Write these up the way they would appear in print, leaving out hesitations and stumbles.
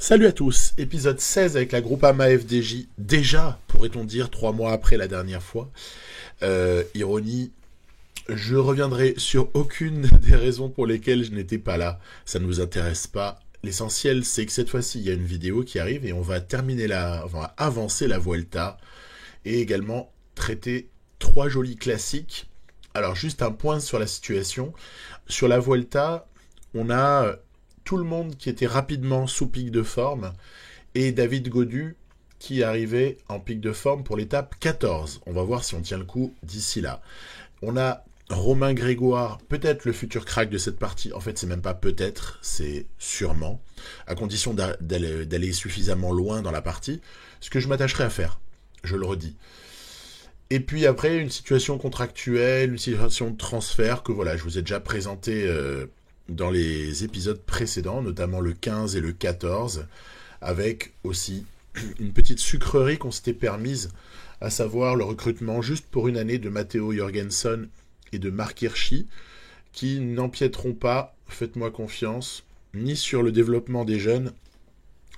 Salut à tous, épisode 16 avec la Groupama FDJ, déjà, pourrait-on dire, 3 mois après la dernière fois. Ironie, je reviendrai sur aucune des raisons pour lesquelles je n'étais pas là, ça ne vous intéresse pas. L'essentiel, c'est que cette fois-ci, il y a une vidéo qui arrive et on va avancer la Vuelta et également traiter 3 jolis classiques. Alors, juste un point sur la situation. Sur la Vuelta, on a tout le monde qui était rapidement sous pic de forme et David Gaudu qui arrivait en pic de forme pour l'étape 14. On va voir si on tient le coup d'ici là. On a Romain Grégoire, peut-être le futur crack de cette partie. En fait, c'est même pas peut-être, c'est sûrement, à condition d'aller suffisamment loin dans la partie, ce que je m'attacherai à faire, je le redis. Et puis après, une situation contractuelle, une situation de transfert que voilà, je vous ai déjà présenté dans les épisodes précédents, notamment le 15 et le 14, avec aussi une petite sucrerie qu'on s'était permise, à savoir le recrutement juste pour une année de Matteo Jorgensen et de Marc Hirschi, qui n'empiéteront pas, faites-moi confiance, ni sur le développement des jeunes,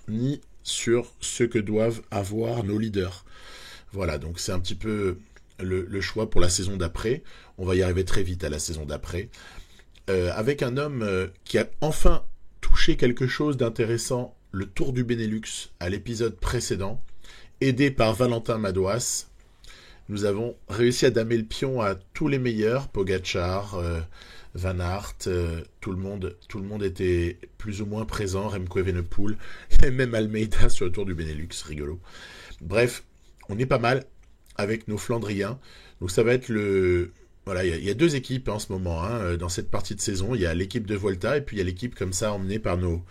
ni sur ce que doivent avoir nos leaders. Voilà, donc c'est un petit peu le choix pour la saison d'après. On va y arriver très vite à la saison d'après. Avec un homme qui a enfin touché quelque chose d'intéressant, le Tour du Benelux, à l'épisode précédent, aidé par Valentin Madouas. Nous avons réussi à damer le pion à tous les meilleurs, Pogacar, Van Aert, tout le monde était plus ou moins présent, Remco Evenepoel, et même Almeida sur le Tour du Benelux, rigolo. Bref, on est pas mal avec nos Flandriens, donc ça va être le... Voilà, il y a deux équipes en ce moment, dans cette partie de saison. Il y a l'équipe de Volta et puis il y a l'équipe comme ça emmenée par nos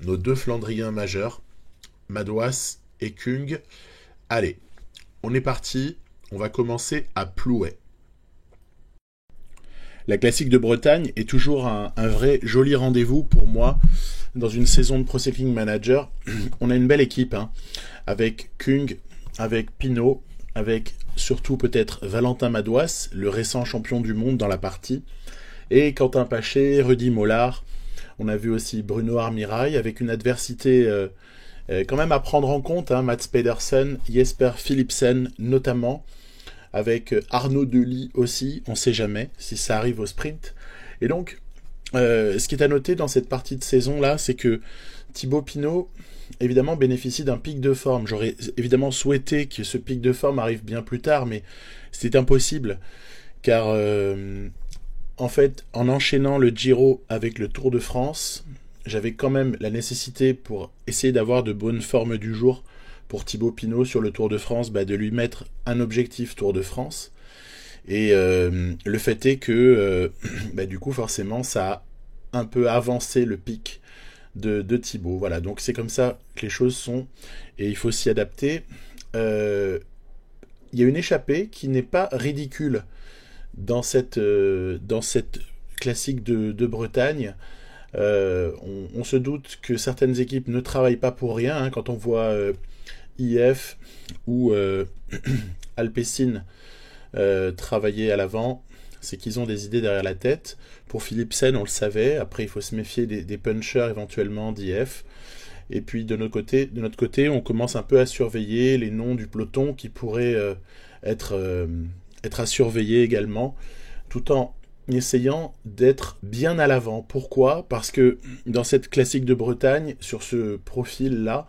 deux Flandriens majeurs, Madouas et Kung. Allez, on est parti. On va commencer à Plouay. La classique de Bretagne est toujours un vrai joli rendez-vous pour moi dans une saison de Pro Cycling Manager. On a une belle équipe, avec Kung, avec Pinot, avec surtout peut-être Valentin Madouas, le récent champion du monde dans la partie, et Quentin Paché, Rudy Mollard. On a vu aussi Bruno Armirail, avec une adversité quand même à prendre en compte, Mats Pedersen, Jesper Philipsen notamment, avec Arnaud Delis aussi, on ne sait jamais si ça arrive au sprint. Et donc, ce qui est à noter dans cette partie de saison-là, c'est que Thibaut Pinot, évidemment, bénéficie d'un pic de forme. J'aurais évidemment souhaité que ce pic de forme arrive bien plus tard, mais c'est impossible, car en fait, en enchaînant le Giro avec le Tour de France, j'avais quand même la nécessité, pour essayer d'avoir de bonnes formes du jour, pour Thibaut Pinot sur le Tour de France, de lui mettre un objectif Tour de France. Et le fait est que, du coup, forcément, ça a un peu avancé le pic de Thibaut. Voilà, donc c'est comme ça que les choses sont, et il faut s'y adapter. Il y a une échappée qui n'est pas ridicule dans cette classique de Bretagne. On se doute que certaines équipes ne travaillent pas pour rien, quand on voit IF ou Alpecin travailler à l'avant, c'est qu'ils ont des idées derrière la tête. Pour Philipsen, on le savait. Après, il faut se méfier des punchers éventuellement d'IF. Et puis de notre côté, on commence un peu à surveiller les noms du peloton qui pourraient être à surveiller également, tout en essayant d'être bien à l'avant. Pourquoi ? Parce que dans cette classique de Bretagne, sur ce profil-là,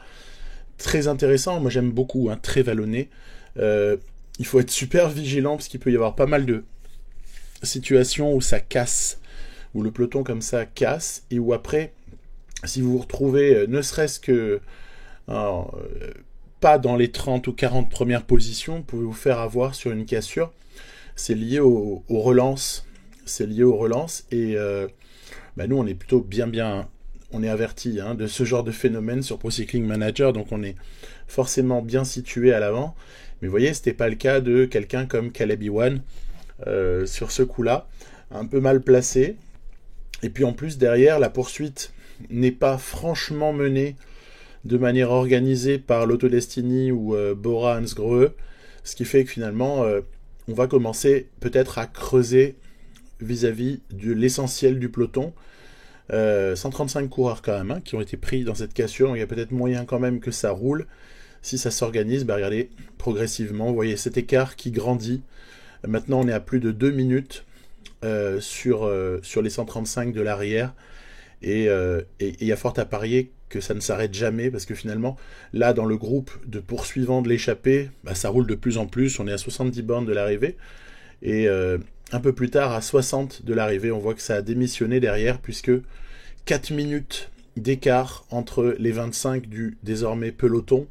très intéressant, moi j'aime beaucoup, très vallonné, il faut être super vigilant parce qu'il peut y avoir pas mal de situations où ça casse, où le peloton comme ça casse, et où après, si vous vous retrouvez ne serait-ce que pas dans les 30 ou 40 premières positions, vous pouvez vous faire avoir sur une cassure. C'est lié aux relances. C'est lié aux relances, et nous on est plutôt bien on est averti de ce genre de phénomène sur Pro Cycling Manager, donc on est forcément bien situé à l'avant. Mais vous voyez, c'était pas le cas de quelqu'un comme Caleb Ewan sur ce coup-là, un peu mal placé. Et puis en plus, derrière, la poursuite n'est pas franchement menée de manière organisée par l'Autodestiny ou Bora Hansgrohe, ce qui fait que finalement, on va commencer peut-être à creuser vis-à-vis de l'essentiel du peloton. 135 coureurs quand même, hein, qui ont été pris dans cette cassure. Donc il y a peut-être moyen quand même que ça roule. Si ça s'organise, bah regardez, progressivement, vous voyez cet écart qui grandit. Maintenant, on est à plus de 2 minutes sur les 135 de l'arrière. Et il y a fort à parier que ça ne s'arrête jamais, parce que finalement, là, dans le groupe de poursuivants de l'échappée, bah, ça roule de plus en plus. On est à 70 bornes de l'arrivée. Et un peu plus tard, à 60 de l'arrivée, on voit que ça a démissionné derrière, puisque 4 minutes d'écart entre les 25 du désormais peloton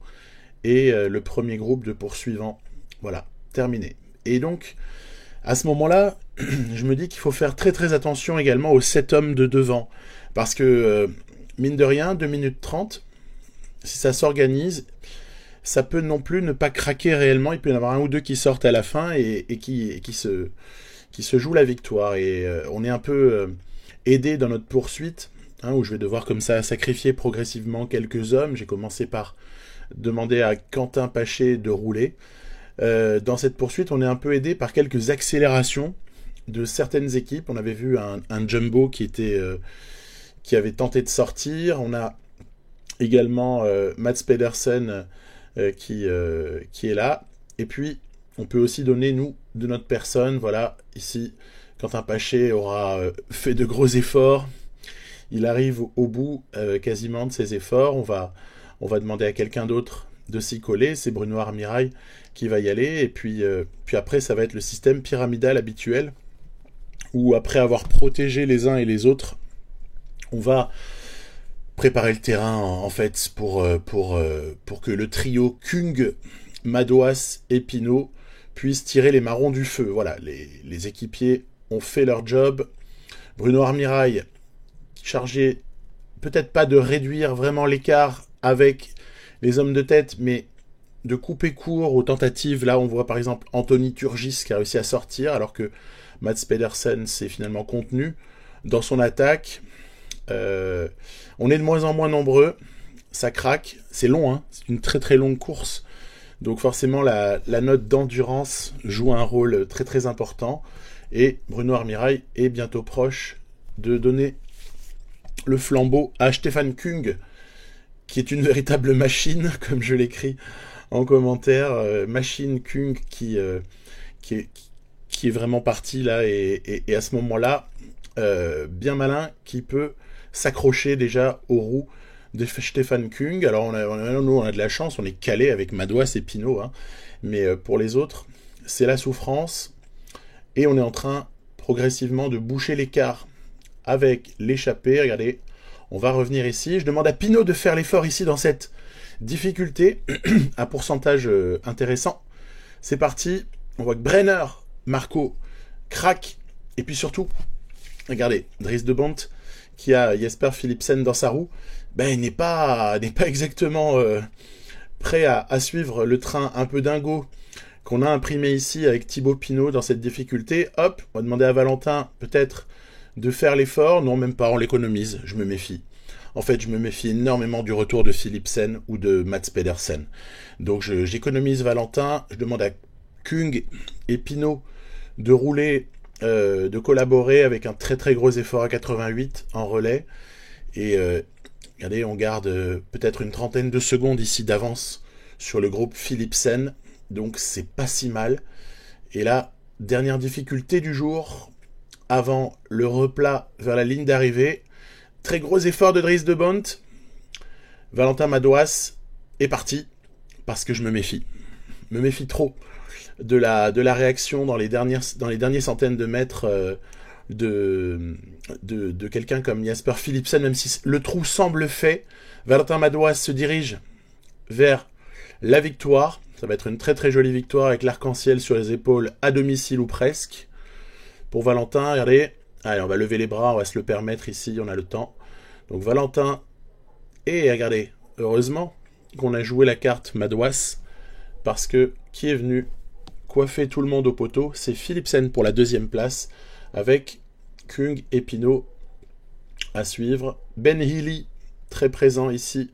et le premier groupe de poursuivants. Voilà, terminé. Et donc, à ce moment-là, je me dis qu'il faut faire très très attention également aux 7 hommes de devant. Parce que, mine de rien, 2 minutes 30, si ça s'organise, ça peut non plus ne pas craquer réellement. Il peut y en avoir un ou deux qui sortent à la fin et qui se jouent la victoire. Et on est un peu aidé dans notre poursuite, hein, où je vais devoir comme ça sacrifier progressivement quelques hommes. J'ai commencé par demander à Quentin Paché de rouler. Dans cette poursuite, on est un peu aidé par quelques accélérations de certaines équipes. On avait vu un Jumbo qui avait tenté de sortir. On a également Mats Pedersen qui est là. Et puis, on peut aussi donner, nous, de notre personne. Voilà, ici, Quentin Paché aura fait de gros efforts. Il arrive au bout quasiment de ses efforts. On va demander à quelqu'un d'autre de s'y coller. C'est Bruno Armirail qui va y aller. Et puis après, ça va être le système pyramidal habituel, où après avoir protégé les uns et les autres, on va préparer le terrain en fait pour que le trio Kung, Madouas et Pinot puisse tirer les marrons du feu. Voilà, les équipiers ont fait leur job. Bruno Armirail, chargé peut-être pas de réduire vraiment l'écart avec les hommes de tête, mais de couper court aux tentatives. Là, on voit par exemple Anthony Turgis qui a réussi à sortir, alors que Mats Pedersen s'est finalement contenu dans son attaque. On est de moins en moins nombreux, ça craque, c'est long, hein, c'est une très très longue course, donc forcément la note d'endurance joue un rôle très très important, et Bruno Armirail est bientôt proche de donner le flambeau à Stefan Kung, qui est une véritable machine, comme je l'écris en commentaire, machine Kung qui est vraiment parti là, et à ce moment-là, bien malin, qui peut s'accrocher déjà aux roues de Stefan Kung. Alors nous on a de la chance, on est calé avec Madouas et Pinot, hein, mais pour les autres, c'est la souffrance, et on est en train progressivement de boucher l'écart avec l'échappée. Regardez, on va revenir ici. Je demande à Pinot de faire l'effort ici dans cette difficulté, à pourcentage intéressant. C'est parti, on voit que Brenner, Marco, craque, et puis surtout, regardez, Dries de Bont, qui a Jesper Philipsen dans sa roue, ben, n'est pas exactement prêt à suivre le train un peu dingo qu'on a imprimé ici avec Thibaut Pinot dans cette difficulté. Hop, on va demander à Valentin peut-être de faire l'effort. Non, même pas, on l'économise, je me méfie. En fait, je me méfie énormément du retour de Philipsen ou de Mats Pedersen. Donc j'économise Valentin, je demande à Kung et Pinot de rouler, de collaborer avec un très très gros effort à 88 en relais. Et regardez, on garde peut-être une trentaine de secondes ici d'avance sur le groupe Philipsen. Donc c'est pas si mal. Et là, dernière difficulté du jour, avant le replat vers la ligne d'arrivée. Très gros effort de Dries de Bont. Valentin Madouas est parti, parce que je me méfie. Me méfie trop de la réaction dans les derniers centaines de mètres de quelqu'un comme Jesper Philipsen, même si le trou semble fait. Valentin Madouas se dirige vers la victoire. Ça va être une très très jolie victoire avec l'arc-en-ciel sur les épaules, à domicile ou presque. Pour Valentin, regardez. Allez, on va lever les bras, on va se le permettre ici, on a le temps. Donc Valentin, et regardez, heureusement qu'on a joué la carte Madouas, parce que qui est venu coiffer tout le monde au poteau, c'est Philipsen pour la deuxième place, avec Kung et Pinot à suivre. Ben Healy, très présent ici,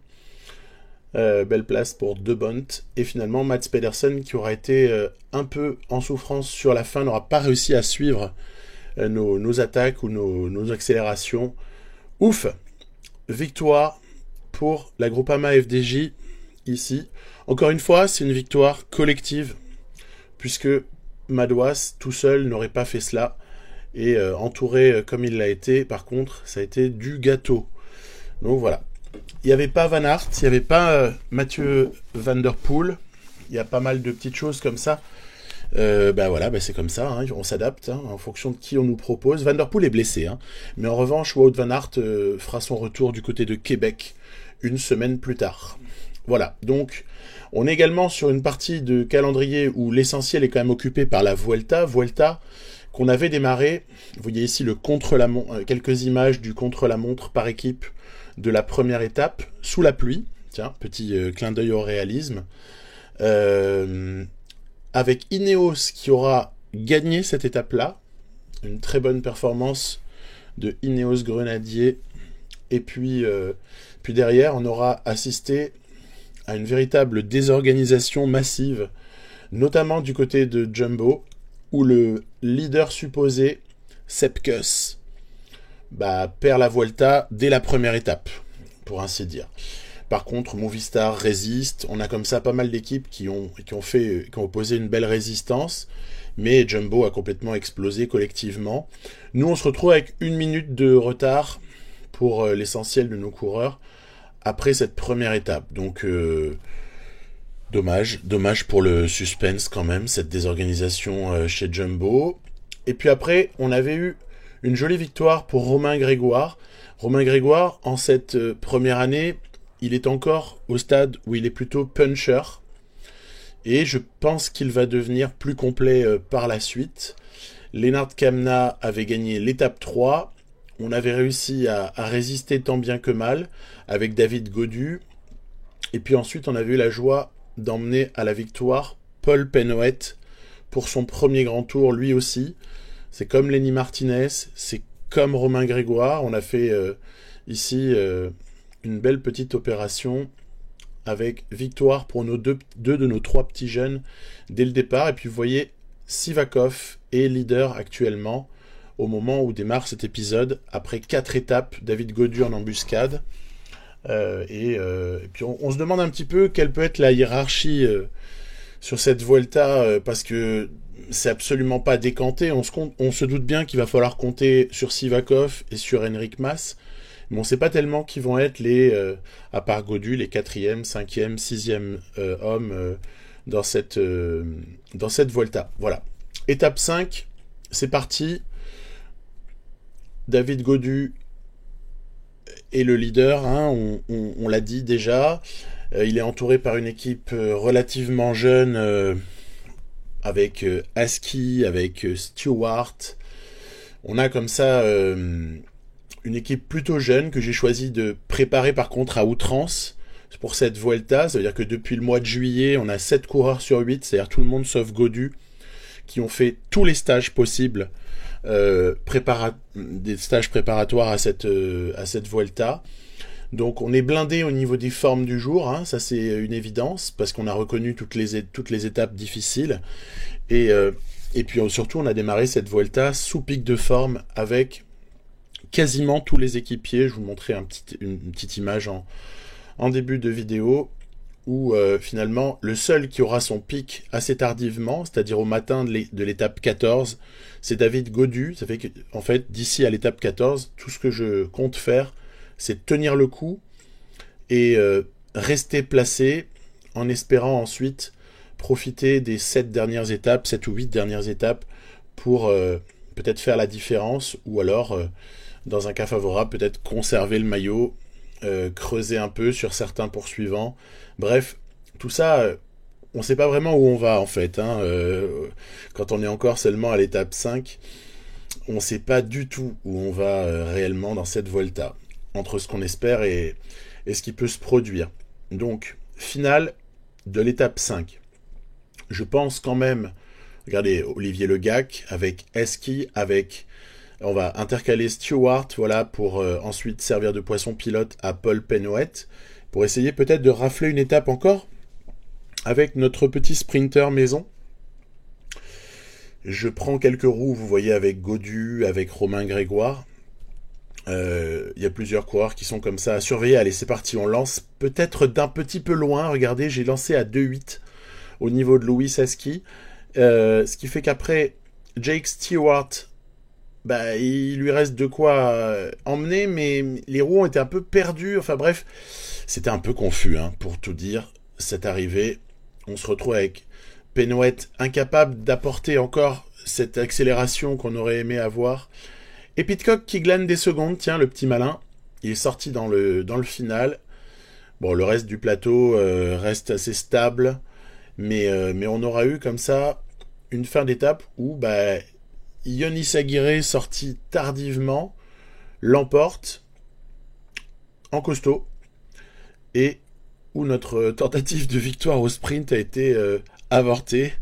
belle place pour De Bont, et finalement Mats Pedersen, qui aura été un peu en souffrance sur la fin, n'aura pas réussi à suivre nos attaques ou nos accélérations, Ouf, victoire pour la Groupama FDJ ici. Encore une fois, c'est une victoire collective, puisque Madouas tout seul n'aurait pas fait cela. Et entouré comme il l'a été, par contre, ça a été du gâteau. Donc voilà. Il n'y avait pas Van Aert, il n'y avait pas Mathieu Van Der Poel. Il y a pas mal de petites choses comme ça. C'est comme ça, hein, on s'adapte en fonction de qui on nous propose. Van Der Poel est blessé, mais en revanche, Wout Van Aert fera son retour du côté de Québec une semaine plus tard. Voilà, donc on est également sur une partie de calendrier où l'essentiel est quand même occupé par la Vuelta qu'on avait démarré. Vous voyez ici quelques images du contre-la-montre par équipe de la première étape sous la pluie. Tiens, petit clin d'œil au réalisme. Avec Ineos qui aura gagné cette étape-là. Une très bonne performance de Ineos Grenadier. Et puis derrière, on aura assisté à une véritable désorganisation massive, notamment du côté de Jumbo, où le leader supposé, Sepkus, perd la Vuelta dès la première étape, pour ainsi dire. Par contre, Movistar résiste. On a comme ça pas mal d'équipes qui ont opposé une belle résistance, mais Jumbo a complètement explosé collectivement. Nous, on se retrouve avec 1 minute de retard pour l'essentiel de nos coureurs après cette première étape. Donc, dommage pour le suspense quand même, cette désorganisation chez Jumbo. Et puis après, on avait eu une jolie victoire pour Romain Grégoire. Romain Grégoire, en cette première année, il est encore au stade où il est plutôt puncher. Et je pense qu'il va devenir plus complet par la suite. Lennart Kämna avait gagné l'étape 3. On avait réussi à résister tant bien que mal avec David Gaudu. Et puis ensuite, on avait eu la joie d'emmener à la victoire Paul Penhoet pour son premier grand tour, lui aussi. C'est comme Lenny Martinez, c'est comme Romain Grégoire. On a fait ici une belle petite opération avec victoire pour deux de nos 3 petits jeunes dès le départ. Et puis vous voyez, Sivakov est leader actuellement au moment où démarre cet épisode, après 4 étapes, David Gaudu en embuscade. Et puis on se demande un petit peu quelle peut être la hiérarchie sur cette Vuelta, parce que c'est absolument pas décanté. On se doute bien qu'il va falloir compter sur Sivakov et sur Enric Mas, mais on sait pas tellement qui vont être à part Gaudu, les 4e, 5e, 6e hommes dans cette Vuelta. Voilà. Étape 5, c'est parti. David Gaudu est le leader, on l'a dit déjà. Il est entouré par une équipe relativement jeune, avec Aski, avec Stewart. On a comme ça une équipe plutôt jeune que j'ai choisi de préparer par contre à outrance pour cette Vuelta. Ça veut dire que depuis le mois de juillet, on a 7 coureurs sur 8, c'est-à-dire tout le monde sauf Gaudu, qui ont fait tous les stages possibles, des stages préparatoires à cette Vuelta. Donc on est blindé au niveau des formes du jour, ça c'est une évidence, parce qu'on a reconnu toutes les étapes difficiles. Et puis surtout on a démarré cette Vuelta sous pic de forme avec quasiment tous les équipiers. Je vous montrais une petite image en début de vidéo, où finalement le seul qui aura son pic assez tardivement, c'est-à-dire au matin de l'étape 14, c'est David Gaudu. Ça fait que, en fait, d'ici à l'étape 14, tout ce que je compte faire, c'est tenir le coup et rester placé en espérant ensuite profiter des 7 ou 8 dernières étapes pour peut-être faire la différence, ou alors, dans un cas favorable, peut-être conserver le maillot, creuser un peu sur certains poursuivants. Bref, tout ça, on ne sait pas vraiment où on va en fait. Quand on est encore seulement à l'étape 5, on ne sait pas du tout où on va réellement dans cette Vuelta, entre ce qu'on espère et ce qui peut se produire. Donc, finale de l'étape 5. Je pense quand même, regardez, Olivier Le Gac avec Eski, on va intercaler Stewart, voilà, pour ensuite servir de poisson pilote à Paul Penhoet, pour essayer peut-être de rafler une étape encore avec notre petit sprinter maison. Je prends quelques roues, vous voyez, avec Gaudu, avec Romain Grégoire. Il y a plusieurs coureurs qui sont comme ça à surveiller. Allez, c'est parti, on lance peut-être d'un petit peu loin. Regardez, j'ai lancé à 2,8 au niveau de Louis Saski. Ce qui fait qu'après, Jake Stewart, bah, il lui reste de quoi emmener, mais les roues ont été un peu perdues. Enfin bref, c'était un peu confus, hein, pour tout dire. Cette arrivée, on se retrouve avec Penouette incapable d'apporter encore cette accélération qu'on aurait aimé avoir. Et Pidcock qui glane des secondes, tiens, le petit malin. Il est sorti dans le final. Bon, le reste du plateau reste assez stable, mais on aura eu comme ça une fin d'étape où bah, Yonis Aguirre, sorti tardivement, l'emporte en costaud, et où notre tentative de victoire au sprint a été avortée.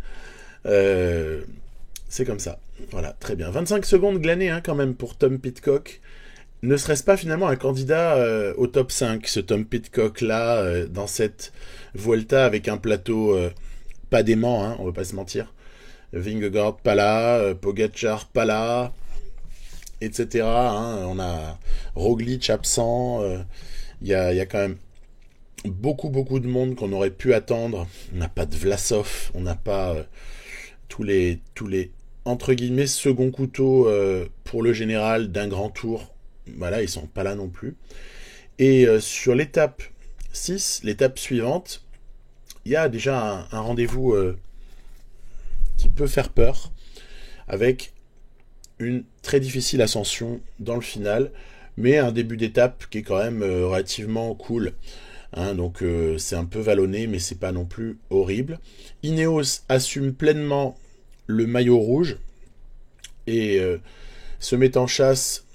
C'est comme ça. Voilà, très bien. 25 secondes glanées quand même pour Tom Pidcock. Ne serait-ce pas finalement un candidat au top 5, ce Tom Pidcock-là, dans cette Vuelta avec un plateau pas dément, hein, on va pas se mentir. Vingegaard pas là, Pogacar pas là, etc. Hein, on a Roglic absent. Il y a quand même beaucoup de monde qu'on aurait pu attendre. On n'a pas de Vlasov, on n'a pas tous les entre guillemets second couteau pour le général d'un grand tour. Voilà, ils sont pas là non plus. Et sur l'étape 6, l'étape suivante, il y a déjà un rendez-vous qui peut faire peur, avec une très difficile ascension dans le final, mais un début d'étape qui est quand même relativement cool. Hein, donc c'est un peu vallonné, mais c'est pas non plus horrible. Ineos assume pleinement le maillot rouge et se met en chasse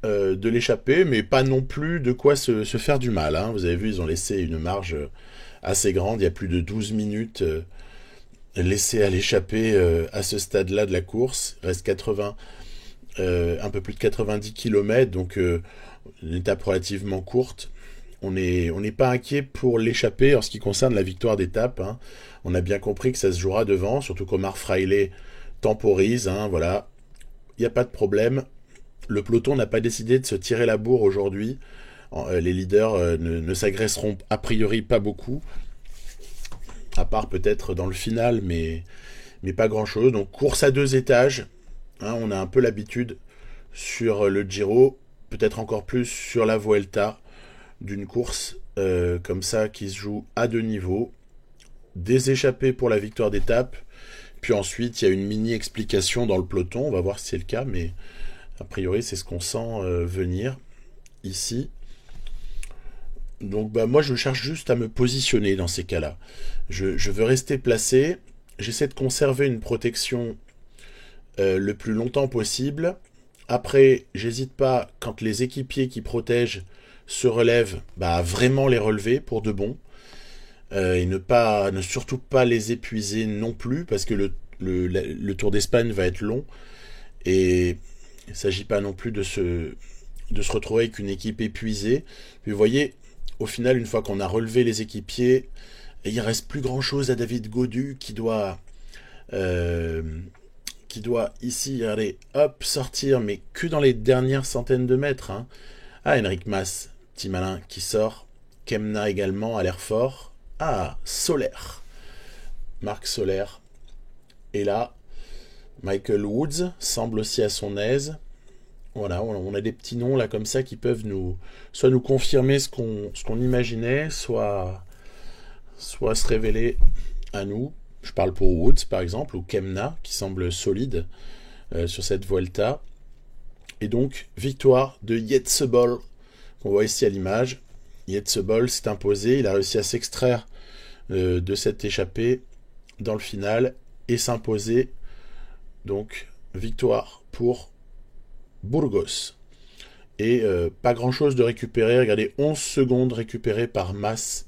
de l'échappée, mais pas non plus de quoi se faire du mal. Hein. Vous avez vu, ils ont laissé une marge assez grande, il y a plus de 12 minutes laissées à l'échappée à ce stade-là de la course. Il reste un peu plus de 90 km, donc une étape relativement courte. On n'est pas inquiet pour l'échappée en ce qui concerne la victoire d'étape. Hein. On a bien compris que ça se jouera devant, surtout qu'Omar Fraile temporise. Hein, voilà, il n'y a pas de problème. Le peloton n'a pas décidé de se tirer la bourre aujourd'hui. Les leaders ne s'agresseront a priori pas beaucoup, à part peut-être dans le final, mais pas grand-chose. Donc course à 2 étages. Hein, on a un peu l'habitude sur le Giro, peut-être encore plus sur la Vuelta, d'une course comme ça qui se joue à 2 niveaux. Des échappées pour la victoire d'étape, puis ensuite il y a une mini explication dans le peloton, on va voir si c'est le cas, mais a priori c'est ce qu'on sent venir ici. Donc bah, moi je cherche juste à me positionner dans ces cas-là. Je veux rester placé, j'essaie de conserver une protection le plus longtemps possible. Après, j'hésite pas, quand les équipiers qui protègent se relèvent, bah, à vraiment les relever pour de bon. Et ne surtout pas les épuiser non plus, parce que le Tour d'Espagne va être long. Et il ne s'agit pas non plus de se retrouver avec une équipe épuisée. Puis vous voyez, au final, une fois qu'on a relevé les équipiers, il ne reste plus grand-chose à David Gaudu qui doit ici, allez, hop, sortir, mais que dans les dernières centaines de mètres. Hein. Ah, Enric Mas, petit malin, qui sort. Kemna également, a l'air fort. Ah, Soler. Marc Soler est là. Michael Woods semble aussi à son aise. Voilà, on a des petits noms là comme ça qui peuvent soit nous confirmer ce qu'on imaginait, soit se révéler à nous. Je parle pour Woods par exemple, ou Kemna qui semble solide sur cette Vuelta. Et donc victoire de Jetsebol qu'on voit ici à l'image. Jetsebol s'est imposé, il a réussi à s'extraire de cette échappée dans le final et s'imposer. Donc victoire pour Burgos. Et pas grand chose de récupéré. Regardez, 11 secondes récupérées par Mas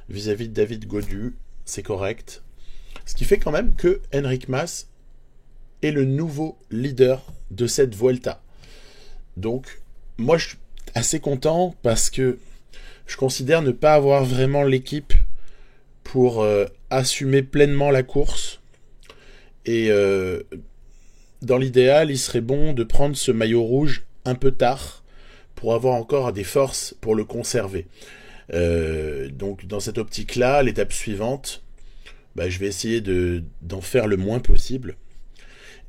vis-à-vis de David Gaudu. C'est correct. Ce qui fait quand même que Enric Mas est le nouveau leader de cette Vuelta. Donc, moi, je suis assez content parce que je considère ne pas avoir vraiment l'équipe pour assumer pleinement la course. Et dans l'idéal, il serait bon de prendre ce maillot rouge un peu tard pour avoir encore des forces pour le conserver. Donc dans cette optique-là, l'étape suivante, je vais essayer d'en faire le moins possible.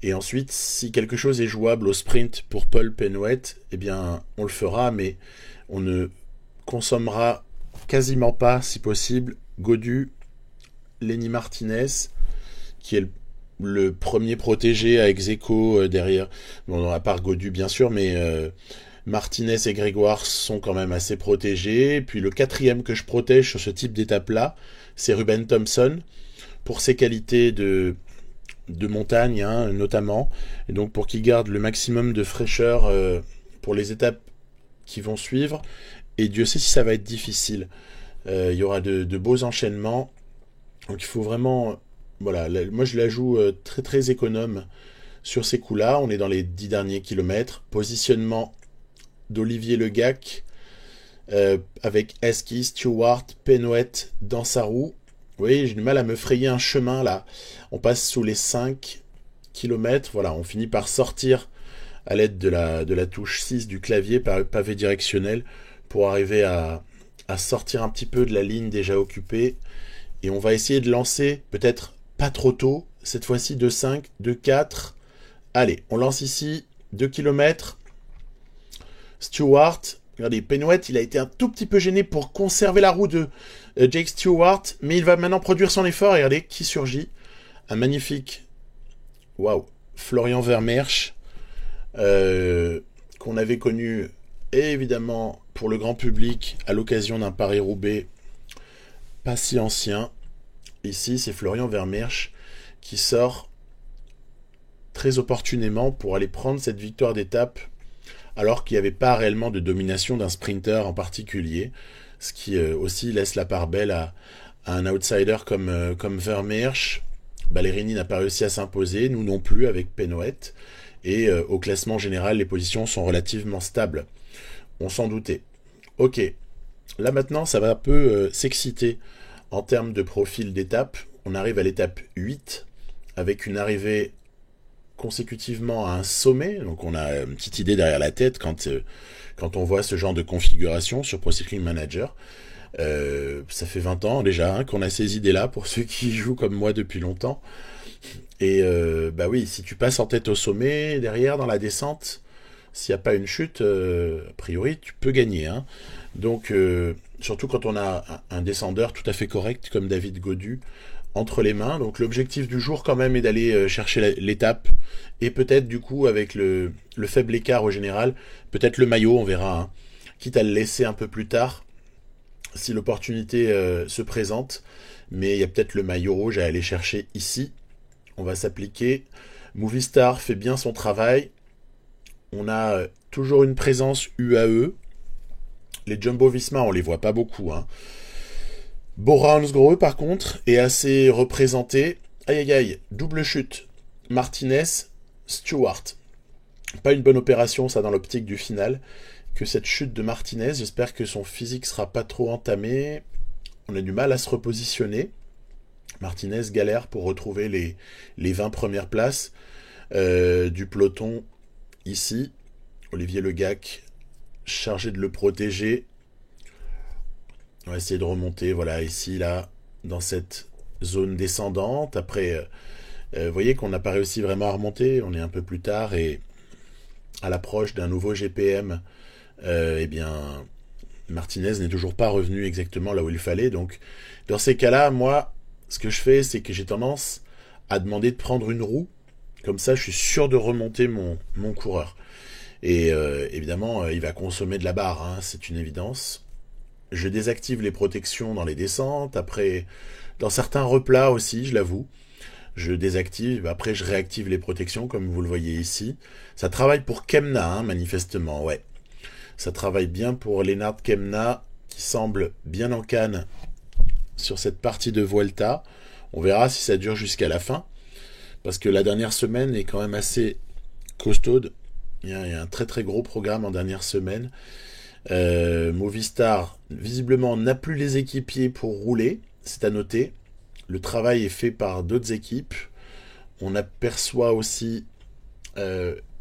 Et ensuite, si quelque chose est jouable au sprint pour Paul Penouet, eh bien, on le fera, mais on ne consommera quasiment pas, si possible, Gaudu, Lenny Martinez, qui est le premier protégé à ex-aequo derrière. Bon, à part Gaudu, bien sûr, mais Martinez et Grégoire sont quand même assez protégés. Puis le quatrième que je protège sur ce type d'étape-là, c'est Ruben Thompson, pour ses qualités de montagne, notamment, et donc pour qu'il garde le maximum de fraîcheur pour les étapes qui vont suivre, et Dieu sait si ça va être difficile. Il y aura de beaux enchaînements, donc il faut vraiment, voilà, moi je la joue très très économe sur ces coups-là. On est dans les 10 derniers kilomètres, positionnement d'Olivier Legac avec Eski, Stewart, Penouet dans sa roue. Oui, j'ai du mal à me frayer un chemin là. On passe sous les 5 km. Voilà, on finit par sortir à l'aide de la touche 6 du clavier par le pavé directionnel pour arriver à sortir un petit peu de la ligne déjà occupée. Et on va essayer de lancer, peut-être pas trop tôt, cette fois-ci de 5, de 4. Allez, on lance ici 2 km. Stewart, regardez, Penouet, il a été un tout petit peu gêné pour conserver la roue de Jake Stewart, mais il va maintenant produire son effort. Et regardez qui surgit. Un magnifique, waouh, Florian Vermeersch, qu'on avait connu évidemment pour le grand public à l'occasion d'un Paris-Roubaix pas si ancien. Ici, c'est Florian Vermeersch qui sort très opportunément pour aller prendre cette victoire d'étape, alors qu'il n'y avait pas réellement de domination d'un sprinter en particulier, ce qui aussi laisse la part belle à un outsider comme Vermeersch. Ballerini n'a pas réussi à s'imposer, nous non plus avec Penouet, et au classement général, les positions sont relativement stables. On s'en doutait. Ok, là maintenant, ça va un peu s'exciter en termes de profil d'étape. On arrive à l'étape 8, avec une arrivée consécutivement à un sommet, donc on a une petite idée derrière la tête quand on voit ce genre de configuration sur Pro Cycling Manager. Ça fait 20 ans déjà qu'on a ces idées-là, pour ceux qui jouent comme moi depuis longtemps. Et oui, si tu passes en tête au sommet, derrière, dans la descente, s'il n'y a pas une chute, a priori, tu peux gagner. Donc, surtout quand on a un descendeur tout à fait correct, comme David Gaudu, entre les mains. Donc l'objectif du jour quand même est d'aller chercher l'étape, et peut-être du coup avec le faible écart au général, peut-être le maillot, on verra, quitte à le laisser un peu plus tard si l'opportunité se présente, mais il y a peut-être le maillot rouge à aller chercher ici. On va s'appliquer. Movistar fait bien son travail. On a toujours une présence UAE. Les Jumbo-Visma, on les voit pas beaucoup, Bora Hansgrohe, par contre, est assez représenté. Aïe aïe aïe, double chute. Martinez, Stewart. Pas une bonne opération, ça, dans l'optique du final, que cette chute de Martinez. J'espère que son physique sera pas trop entamé. On a du mal à se repositionner. Martinez galère pour retrouver les 20 premières places du peloton ici. Olivier Legac, chargé de le protéger. On va essayer de remonter, voilà, ici, là, dans cette zone descendante. Après, vous voyez qu'on n'a pas réussi vraiment à remonter. On est un peu plus tard, et à l'approche d'un nouveau GPM, Martinez n'est toujours pas revenu exactement là où il fallait. Donc, dans ces cas-là, moi, ce que je fais, c'est que j'ai tendance à demander de prendre une roue. Comme ça, je suis sûr de remonter mon coureur. Et évidemment, il va consommer de la barre, c'est une évidence. Je désactive les protections dans les descentes. Après, dans certains replats aussi, je l'avoue, je désactive. Après, je réactive les protections, comme vous le voyez ici. Ça travaille pour Kemna, manifestement, ouais. Ça travaille bien pour Lennart Kemna, qui semble bien en canne sur cette partie de Vuelta. On verra si ça dure jusqu'à la fin, parce que la dernière semaine est quand même assez costaude. Il y a un très très gros programme en dernière semaine. Movistar, visiblement, n'a plus les équipiers pour rouler, c'est à noter. Le travail est fait par d'autres équipes. On aperçoit aussi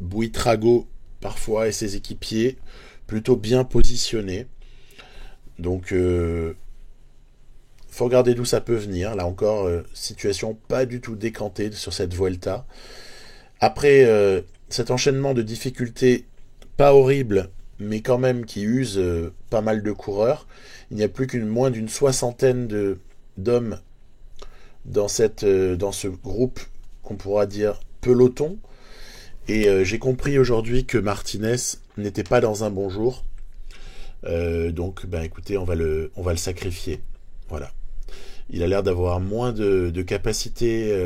Buitrago parfois et ses équipiers, plutôt bien positionné. Donc, faut regarder d'où ça peut venir. Là encore, situation pas du tout décantée sur cette Vuelta. Après cet enchaînement de difficultés pas horribles, mais quand même qui use pas mal de coureurs, il n'y a plus moins d'une soixantaine d'hommes dans ce groupe qu'on pourra dire peloton. Et j'ai compris aujourd'hui que Martinez n'était pas dans un bon jour. Donc, ben écoutez, on va le sacrifier. Voilà. Il a l'air d'avoir moins de capacité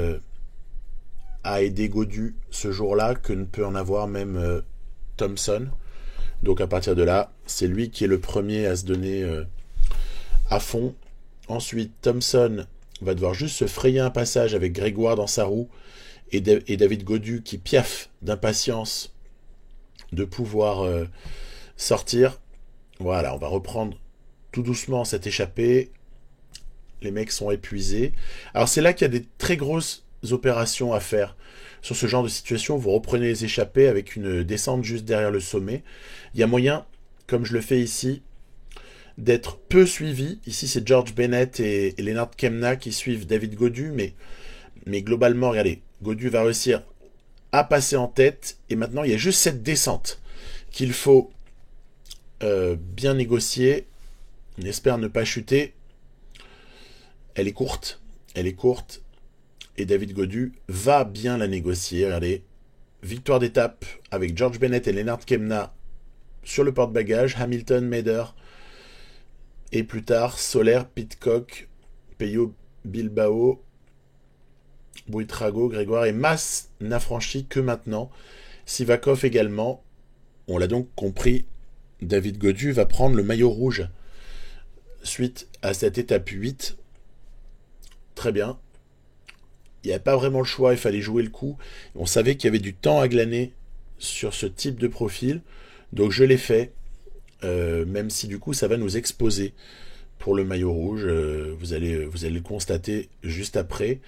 à aider Gaudu ce jour-là que ne peut en avoir même Thompson. Donc à partir de là, c'est lui qui est le premier à se donner à fond. Ensuite, Thompson va devoir juste se frayer un passage avec Grégoire dans sa roue et David Gaudu qui piaffe d'impatience de pouvoir sortir. Voilà, on va reprendre tout doucement cette échappée. Les mecs sont épuisés. Alors c'est là qu'il y a des très grosses opérations à faire. Sur ce genre de situation, vous reprenez les échappées avec une descente juste derrière le sommet. Il y a moyen, comme je le fais ici, d'être peu suivi. Ici, c'est George Bennett et Lennart Kemna qui suivent David Gaudu, mais globalement, regardez, Gaudu va réussir à passer en tête, et maintenant, il y a juste cette descente qu'il faut bien négocier. On espère ne pas chuter. Elle est courte, et David Gaudu va bien la négocier. Regardez, victoire d'étape avec George Bennett et Lennart Kemna sur le porte-bagages, Hamilton, Meder, et plus tard, Soler, Pidcock, Peyo, Bilbao, Buitrago, Grégoire et Mas n'a franchi que maintenant. Sivakov également. On l'a donc compris, David Gaudu va prendre le maillot rouge suite à cette étape 8. Très bien. Il n'y avait pas vraiment le choix, il fallait jouer le coup. On savait qu'il y avait du temps à glaner sur ce type de profil, donc je l'ai fait, même si du coup ça va nous exposer pour le maillot rouge. Vous allez le constater juste après,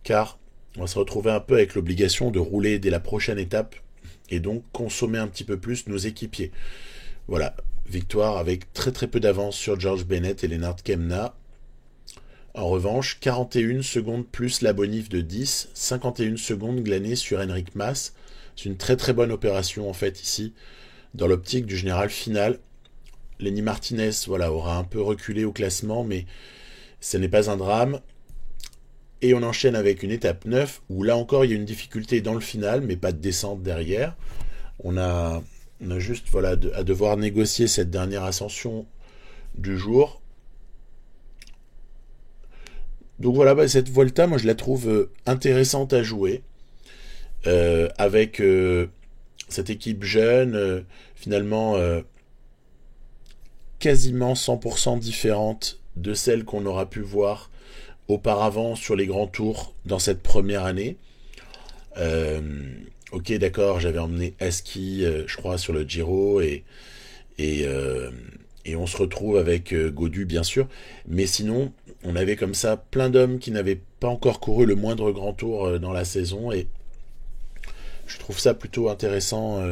car on va se retrouver un peu avec l'obligation de rouler dès la prochaine étape et donc consommer un petit peu plus nos équipiers. Voilà, victoire avec très très peu d'avance sur George Bennett et Lennart Kemna. En revanche, 41 secondes plus la bonif de 10, 51 secondes glanées sur Enric Mas. C'est une très très bonne opération en fait ici, dans l'optique du général final. Lenny Martinez aura un peu reculé au classement, mais ce n'est pas un drame. Et on enchaîne avec une étape 9, où là encore il y a une difficulté dans le final, mais pas de descente derrière. On a juste à devoir négocier cette dernière ascension du jour. Donc voilà, cette Vuelta, moi je la trouve intéressante à jouer, avec cette équipe jeune, finalement quasiment 100% différente de celle qu'on aura pu voir auparavant sur les grands tours dans cette première année. Ok, d'accord, j'avais emmené Aski, je crois, sur le Giro, et on se retrouve avec Gaudu, bien sûr, mais sinon on avait comme ça plein d'hommes qui n'avaient pas encore couru le moindre grand tour dans la saison, et je trouve ça plutôt intéressant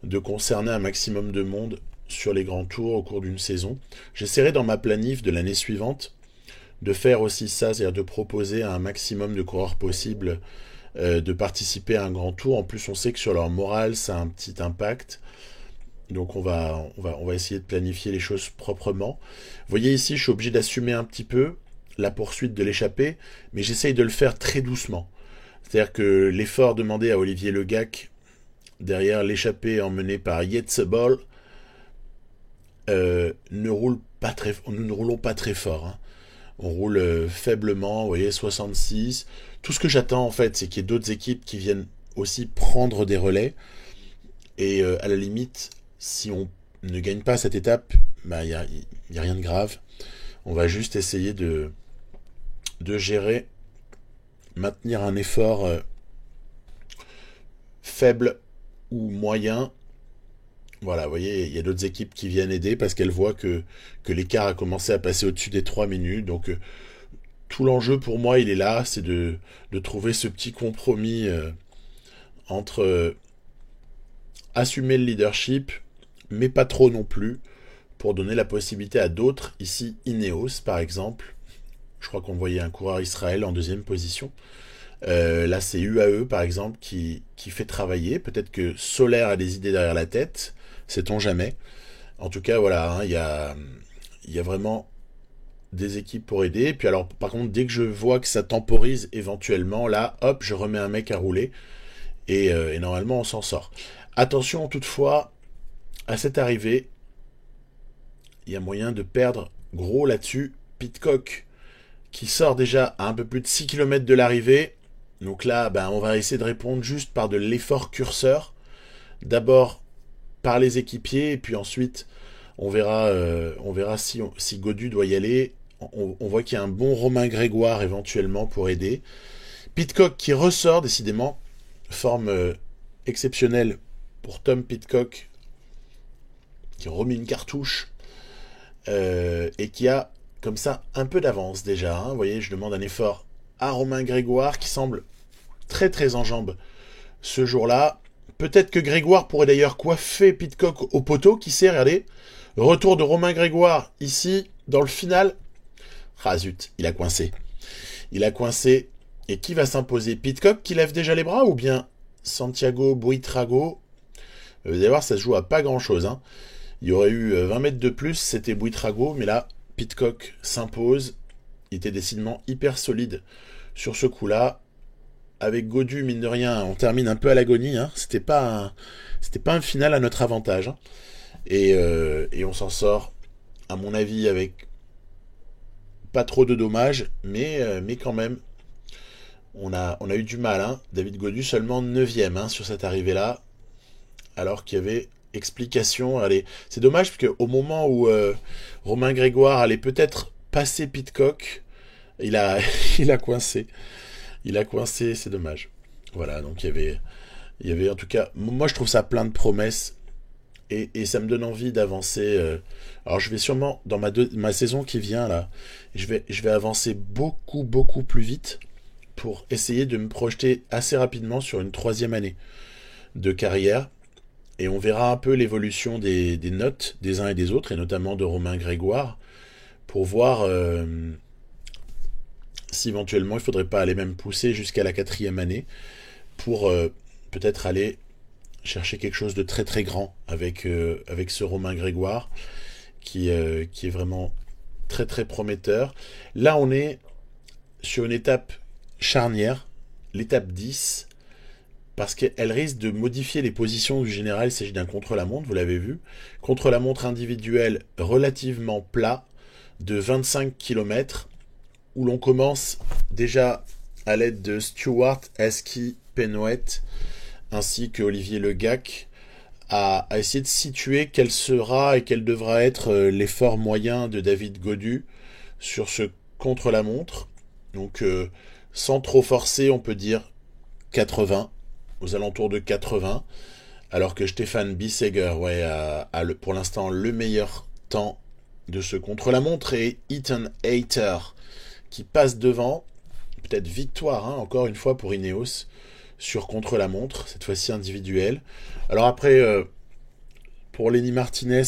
de concerner un maximum de monde sur les grands tours au cours d'une saison. J'essaierai dans ma planif de l'année suivante de faire aussi ça, c'est-à-dire de proposer à un maximum de coureurs possibles de participer à un grand tour. En plus, on sait que sur leur morale, ça a un petit impact. Donc on va essayer de planifier les choses proprement. Vous voyez ici, je suis obligé d'assumer un petit peu la poursuite de l'échappée, mais j'essaye de le faire très doucement. C'est-à-dire que l'effort demandé à Olivier Legac derrière l'échappée emmenée par Yetzebol, nous ne roulons pas très fort. Hein. On roule faiblement, vous voyez, 66. Tout ce que j'attends en fait, c'est qu'il y ait d'autres équipes qui viennent aussi prendre des relais. Et à la limite, si on ne gagne pas cette étape, il n'y a rien de grave. On va juste essayer de gérer, maintenir un effort faible ou moyen. Voilà, vous voyez, il y a d'autres équipes qui viennent aider parce qu'elles voient que l'écart a commencé à passer au-dessus des 3 minutes. Donc tout l'enjeu pour moi, il est là, c'est de trouver ce petit compromis entre assumer le leadership, mais pas trop non plus, pour donner la possibilité à d'autres, ici Ineos par exemple. Je crois qu'on voyait un coureur Israël en deuxième position. Là, c'est UAE, par exemple, qui fait travailler. Peut-être que Solaire a des idées derrière la tête, sait-on jamais. En tout cas, voilà, hein, il y a vraiment des équipes pour aider. Et puis alors, par contre, dès que je vois que ça temporise éventuellement, là, hop, je remets un mec à rouler. Et normalement, on s'en sort. Attention, toutefois, à cette arrivée, il y a moyen de perdre gros là-dessus. Pitcock, qui sort déjà à un peu plus de 6 km de l'arrivée. Donc là, ben, on va essayer de répondre juste par de l'effort curseur. D'abord par les équipiers, et puis ensuite, on verra si Godu doit y aller. On voit qu'il y a un bon Romain Grégoire éventuellement pour aider. Pitcock qui ressort décidément. Forme exceptionnelle pour Tom Pitcock, qui remet une cartouche et qui a comme ça un peu d'avance déjà. Hein. Vous voyez, je demande un effort à Romain Grégoire qui semble très très en jambes ce jour-là. Peut-être que Grégoire pourrait d'ailleurs coiffer Pitcock au poteau, qui sait, regardez. Retour de Romain Grégoire ici dans le final. Ah zut, il a coincé. Il a coincé. Et qui va s'imposer? Pitcock qui lève déjà les bras ou bien Santiago Buitrago? Vous allez voir, ça se joue à pas grand-chose. Hein. Il y aurait eu 20 mètres de plus, c'était Buitrago, mais là, Pitcock s'impose. Il était décidément hyper solide sur ce coup-là. Avec Godu, mine de rien, on termine un peu à l'agonie. Hein. C'était pas un final à notre avantage. Hein. Et on s'en sort, à mon avis, avec pas trop de dommages, mais quand même, on a eu du mal. Hein. David Godu seulement 9ème hein, sur cette arrivée-là, alors qu'il y avait explication. Allez, c'est dommage parce qu'au moment où Romain Grégoire allait peut-être passer Pitcock, il a coincé. Il a coincé, c'est dommage. Voilà, donc il y avait en tout cas, moi je trouve ça plein de promesses et ça me donne envie d'avancer. Alors je vais sûrement, dans ma saison qui vient là, je vais avancer beaucoup plus vite pour essayer de me projeter assez rapidement sur une 3e année de carrière. Et on verra un peu l'évolution des notes des uns et des autres, et notamment de Romain Grégoire, pour voir si éventuellement il ne faudrait pas aller même pousser jusqu'à la 4e année pour peut-être aller chercher quelque chose de très très grand avec ce Romain Grégoire qui est vraiment très très prometteur. Là on est sur une étape charnière, l'étape 10, parce qu'elle risque de modifier les positions du général. Il s'agit d'un contre-la-montre, vous l'avez vu. Contre-la-montre individuel relativement plat de 25 km, où l'on commence déjà à l'aide de Stuart Askey Penouet ainsi que Olivier Legac à essayer de situer quel sera et quel devra être l'effort moyen de David Godu sur ce contre-la-montre. Donc sans trop forcer, on peut dire 80, aux alentours de 80, alors que Stéphane Bissegger a pour l'instant le meilleur temps de ce contre-la-montre, et Ethan Hayter qui passe devant. Peut-être victoire, hein, encore une fois pour Ineos, sur contre-la-montre, cette fois-ci individuelle. Alors après, pour Lenny Martinez,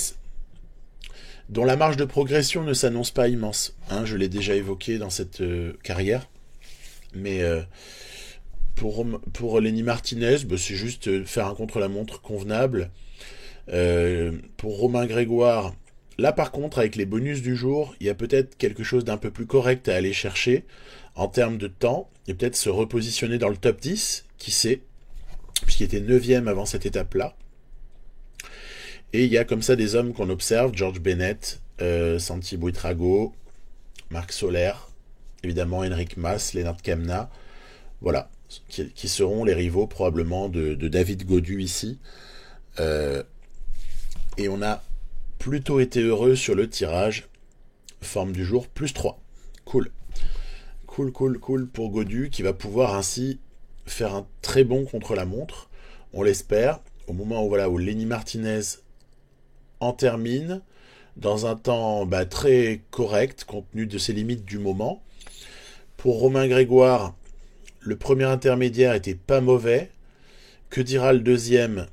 dont la marge de progression ne s'annonce pas immense, hein, je l'ai déjà évoqué dans cette carrière, mais pour Lenny Martinez, c'est juste faire un contre-la-montre convenable. Pour Romain Grégoire, là par contre, avec les bonus du jour, il y a peut-être quelque chose d'un peu plus correct à aller chercher en termes de temps, et peut-être se repositionner dans le top 10, qui sait, puisqu'il était 9ème avant cette étape-là. Et il y a comme ça des hommes qu'on observe, George Bennett, Santi Buitrago, Marc Soler, évidemment Henrik Mas, Lennart Kemna, voilà, qui seront les rivaux probablement de David Godu ici. Et on a plutôt été heureux sur le tirage. Forme du jour, +3. Cool pour Godu, qui va pouvoir ainsi faire un très bon contre-la-montre, on l'espère, au moment où Lenny Martinez en termine, dans un temps très correct, compte tenu de ses limites du moment. Pour Romain Grégoire, le premier intermédiaire était pas mauvais. Que dira le deuxième?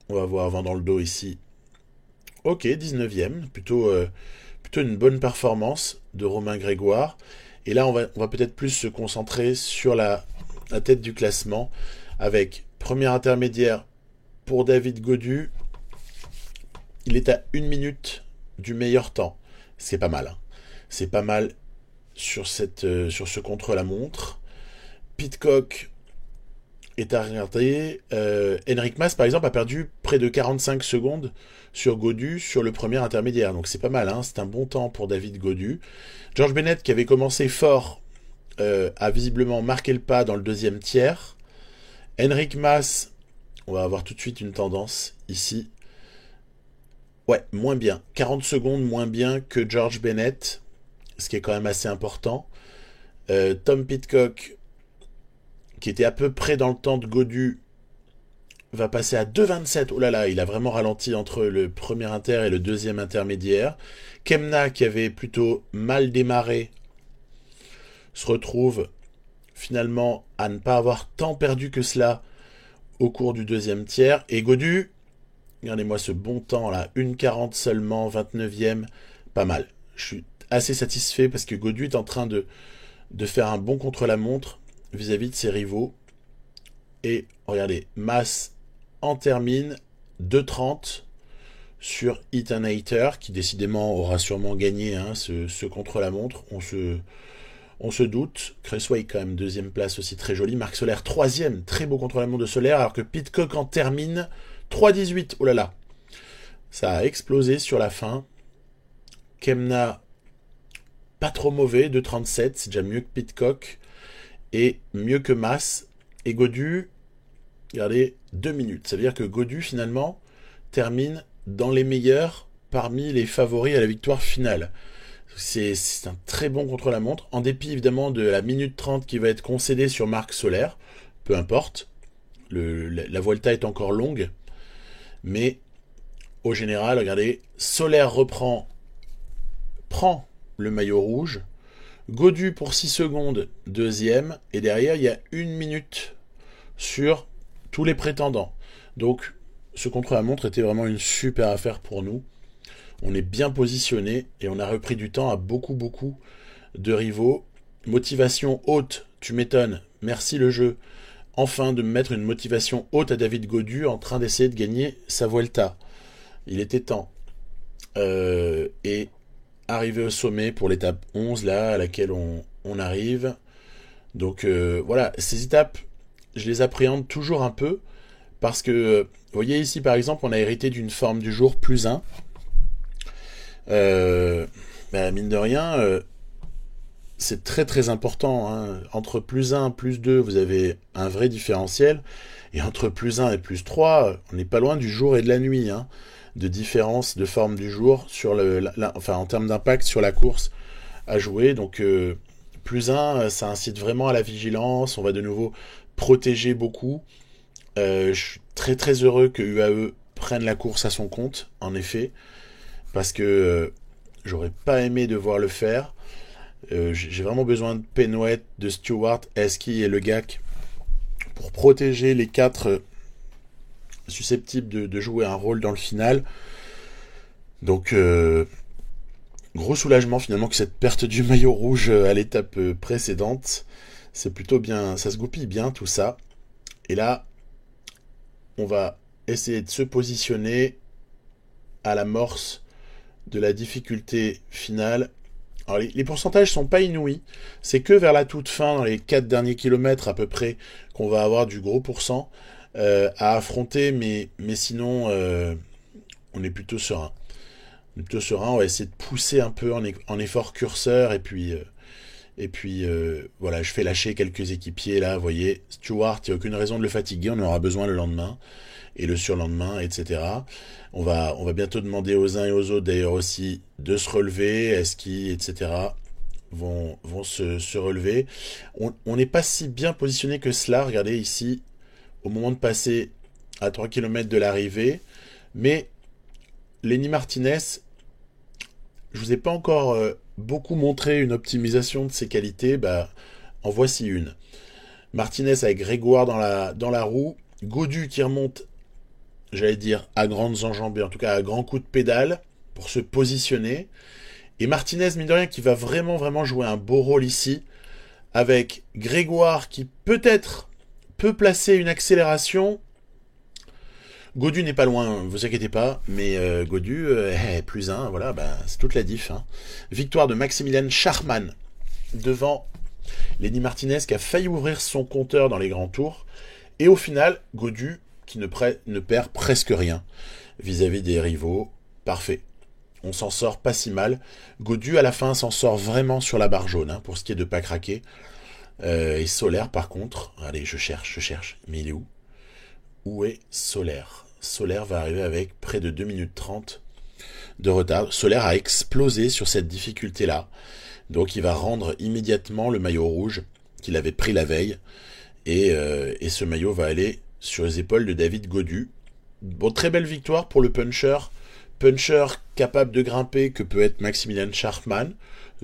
On va voir vent dans le dos ici. Ok, 19e, plutôt une bonne performance de Romain Grégoire. Et là, on va peut-être plus se concentrer sur la tête du classement avec premier intermédiaire pour David Gaudu. Il est à 1 minute du meilleur temps. C'est pas mal. Hein. C'est pas mal sur ce contre-la-montre. Pidcock est à regarder. Henrik Mas, par exemple, a perdu près de 45 secondes sur Gaudu sur le premier intermédiaire. Donc c'est pas mal, hein. C'est un bon temps pour David Gaudu. George Bennett, qui avait commencé fort, a visiblement marqué le pas dans le deuxième tiers. Henrik Mas, on va avoir tout de suite une tendance ici. Ouais, moins bien. 40 secondes moins bien que George Bennett, ce qui est quand même assez important. Tom Pidcock, qui était à peu près dans le temps de Gaudu, va passer à 2,27. Oh là là, il a vraiment ralenti entre le premier inter et le deuxième intermédiaire. Kemna, qui avait plutôt mal démarré, se retrouve finalement à ne pas avoir tant perdu que cela au cours du deuxième tiers. Et Gaudu, regardez-moi ce bon temps là, 1,40 seulement, 29e, pas mal. Je suis assez satisfait parce que Gaudu est en train de faire un bon contre-la-montre vis-à-vis de ses rivaux. Et regardez, Mas en termine 2,30 sur Ethan Hayter, qui décidément aura sûrement gagné hein, ce contre-la-montre. On se doute. Cressway quand même deuxième place aussi très jolie. Marc Soler troisième, très beau contre-la-montre de Soler, alors que Pidcock en termine 3,18. Oh là là, ça a explosé sur la fin. Kemna, pas trop mauvais, 2,37, c'est déjà mieux que Pidcock et mieux que Mas. Et Gaudu, regardez, 2 minutes. Ça veut dire que Gaudu finalement termine dans les meilleurs parmi les favoris à la victoire finale. C'est un très bon contre-la-montre, en dépit évidemment de la minute 30 qui va être concédée sur Marc Soler. Peu importe, la Vuelta est encore longue, mais au général, regardez, Soler prend le maillot rouge, Gaudu pour 6 secondes, deuxième, et derrière il y a 1 minute sur tous les prétendants. Donc ce contre-la-montre était vraiment une super affaire pour nous. On est bien positionné et on a repris du temps à beaucoup de rivaux. Motivation haute, tu m'étonnes, merci le jeu. Enfin de me mettre une motivation haute à David Gaudu en train d'essayer de gagner sa Vuelta. Il était temps. Et arrivé au sommet pour l'étape 11 là à laquelle on arrive. Donc voilà, ces étapes, je les appréhende toujours un peu parce que, vous voyez ici par exemple, on a hérité d'une forme du jour plus 1. Mine de rien, c'est très important. Hein. Entre plus 1 plus 2, vous avez un vrai différentiel. Et entre plus 1 et plus 3, on n'est pas loin du jour et de la nuit. Hein, de différence de forme du jour sur en termes d'impact sur la course à jouer. Donc plus 1, ça incite vraiment à la vigilance. On va de nouveau protéger beaucoup. Je suis très heureux que UAE prenne la course à son compte, en effet. Parce que j'aurais pas aimé devoir le faire. J'ai vraiment besoin de Penouet, de Stewart, Eski et Le Gac pour protéger les 4 susceptibles de jouer un rôle dans le final. Donc, gros soulagement finalement que cette perte du maillot rouge à l'étape précédente. C'est plutôt bien, ça se goupille bien tout ça. Et là, on va essayer de se positionner à l'amorce de la difficulté finale. Alors les pourcentages sont pas inouïs, c'est que vers la toute fin, dans les 4 derniers kilomètres à peu près, qu'on va avoir du gros pourcent à affronter, mais sinon on est plutôt serein. On va essayer de pousser un peu en effort curseur, et puis voilà, je fais lâcher quelques équipiers là, vous voyez, Stewart, il n'y a aucune raison de le fatiguer, on en aura besoin le lendemain et le surlendemain, etc. On va bientôt demander aux uns et aux autres d'ailleurs aussi de se relever, Eski, etc. vont se relever. On n'est pas si bien positionné que cela, regardez ici, au moment de passer à 3 km de l'arrivée, mais Lenny Martinez, je vous ai pas encore beaucoup montré une optimisation de ses qualités, en voici une. Martinez avec Grégoire dans la roue, Gaudu qui remonte j'allais dire, à grandes enjambées, en tout cas à grands coups de pédale, pour se positionner. Et Martinez, mine de rien, qui va vraiment, vraiment jouer un beau rôle ici, avec Grégoire qui peut-être peut placer une accélération. Godu n'est pas loin, vous inquiétez pas, mais Godu, plus 1, voilà, c'est toute la diff. Hein. Victoire de Maximilian Schachmann devant Lenny Martinez qui a failli ouvrir son compteur dans les grands tours. Et au final, Godu qui ne perd presque rien vis-à-vis des rivaux. Parfait. On s'en sort pas si mal. Godu à la fin s'en sort vraiment sur la barre jaune, hein, pour ce qui est de pas craquer. Et Solaire par contre, allez je cherche, mais il est où? Où est Solaire? Solaire va arriver avec près de 2 minutes 30 de retard. Solaire a explosé sur cette difficulté-là. Donc il va rendre immédiatement le maillot rouge qu'il avait pris la veille. Et ce maillot va aller sur les épaules de David Godu. Bon, très belle victoire pour le puncher. Puncher capable de grimper que peut être Maximilian Schachmann.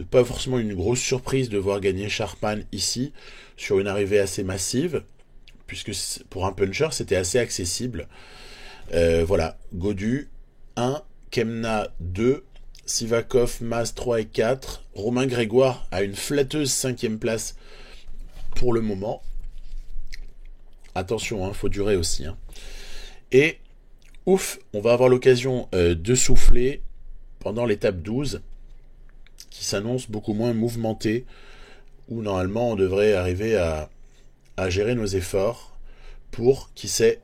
Pas forcément une grosse surprise de voir gagner Schachmann ici, sur une arrivée assez massive, puisque pour un puncher c'était assez accessible. Voilà, Godu 1, Kemna 2, Sivakov, Mas 3 et 4. Romain Grégoire a une flatteuse 5e place pour le moment. Attention, hein, faut durer aussi. Hein. Et ouf, on va avoir l'occasion de souffler pendant l'étape 12, qui s'annonce beaucoup moins mouvementée, où normalement on devrait arriver à gérer nos efforts pour, qui sait,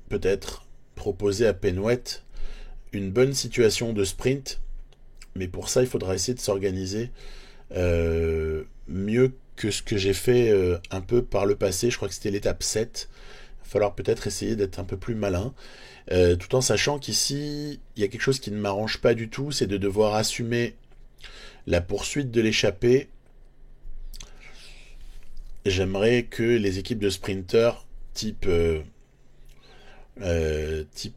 peut-être proposer à Penouet une bonne situation de sprint. Mais pour ça, il faudra essayer de s'organiser mieux que ce que j'ai fait un peu par le passé. Je crois que c'était l'étape 7. Il va falloir peut-être essayer d'être un peu plus malin. Tout en sachant qu'ici, il y a quelque chose qui ne m'arrange pas du tout, c'est de devoir assumer la poursuite de l'échappée. J'aimerais que les équipes de sprinters type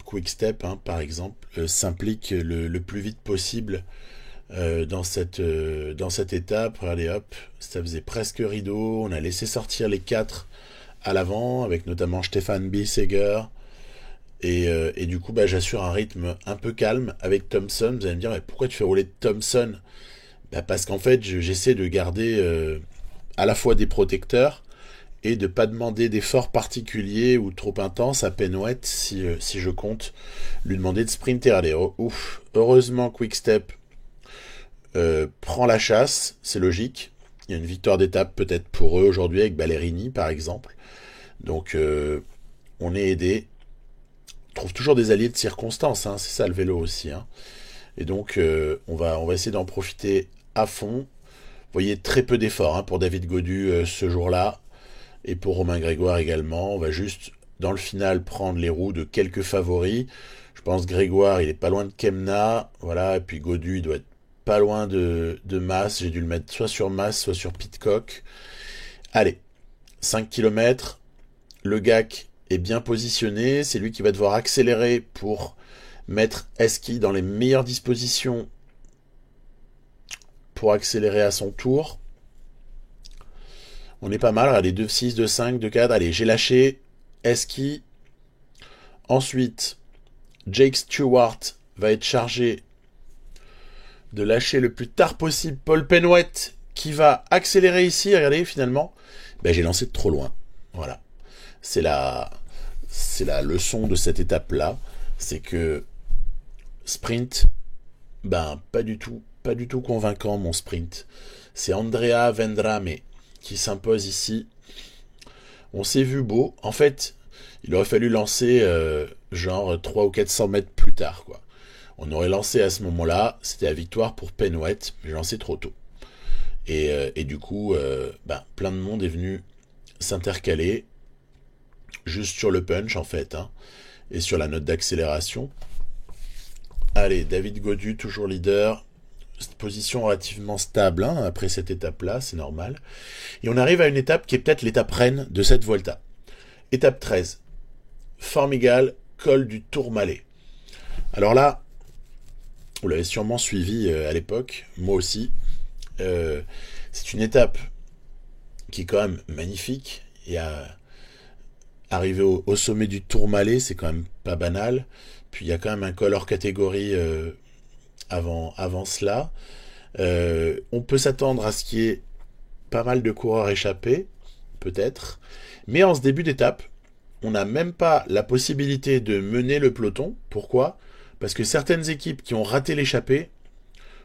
Quick Step, hein, par exemple, s'impliquent le plus vite possible dans cette étape. Allez hop, ça faisait presque rideau. On a laissé sortir les 4 à l'avant, avec notamment Stefan Biesiger. Et du coup, j'assure un rythme un peu calme avec Thompson. Vous allez me dire, mais pourquoi tu fais rouler Thompson? Parce qu'en fait, j'essaie de garder à la fois des protecteurs et de pas demander d'efforts particuliers ou trop intenses à Penouet si je compte lui demander de sprinter. Allez, ouf. Heureusement, Quick-Step prend la chasse, c'est logique. Il y a une victoire d'étape peut-être pour eux aujourd'hui avec Ballerini, par exemple. Donc, on est aidé. On trouve toujours des alliés de circonstance, hein, c'est ça le vélo aussi. Hein. Et donc, on va essayer d'en profiter à fond. Vous voyez, très peu d'efforts, hein, pour David Godu ce jour-là. Et pour Romain Grégoire également. On va juste, dans le final, prendre les roues de quelques favoris. Je pense Grégoire, il est pas loin de Kemna. Voilà, et puis Godu, il doit être pas loin de Mas. J'ai dû le mettre soit sur Mas, soit sur Pidcock. Allez, 5 km. Le GAC est bien positionné. C'est lui qui va devoir accélérer pour mettre Eski dans les meilleures dispositions pour accélérer à son tour. On est pas mal, allez, 2-6, 2-5, 2-4, allez, j'ai lâché Eski. Ensuite, Jake Stewart va être chargé de lâcher le plus tard possible Paul Penouet, qui va accélérer ici. Regardez, finalement, j'ai lancé de trop loin. Voilà. C'est la leçon de cette étape-là. C'est que sprint, pas du tout convaincant, mon sprint. C'est Andrea Vendrame qui s'impose ici. On s'est vu beau. En fait, il aurait fallu lancer genre 300 ou 400 mètres plus tard, quoi. On aurait lancé à ce moment-là, c'était la victoire pour Penouet, mais j'ai lancé trop tôt. Et du coup, plein de monde est venu s'intercaler juste sur le punch, en fait, hein, et sur la note d'accélération. Allez, David Godu, toujours leader. Position relativement stable, hein, après cette étape-là, c'est normal. Et on arrive à une étape qui est peut-être l'étape reine de cette Vuelta. Étape 13. Formigal, col du Tourmalet. Alors là, vous l'avez sûrement suivi à l'époque, moi aussi. C'est une étape qui est quand même magnifique. Il y a arriver au sommet du Tourmalet, c'est quand même pas banal. Puis il y a quand même un col hors catégorie avant cela. On peut s'attendre à ce qu'il y ait pas mal de coureurs échappés, peut-être. Mais en ce début d'étape, on n'a même pas la possibilité de mener le peloton. Pourquoi? Parce que certaines équipes qui ont raté l'échappée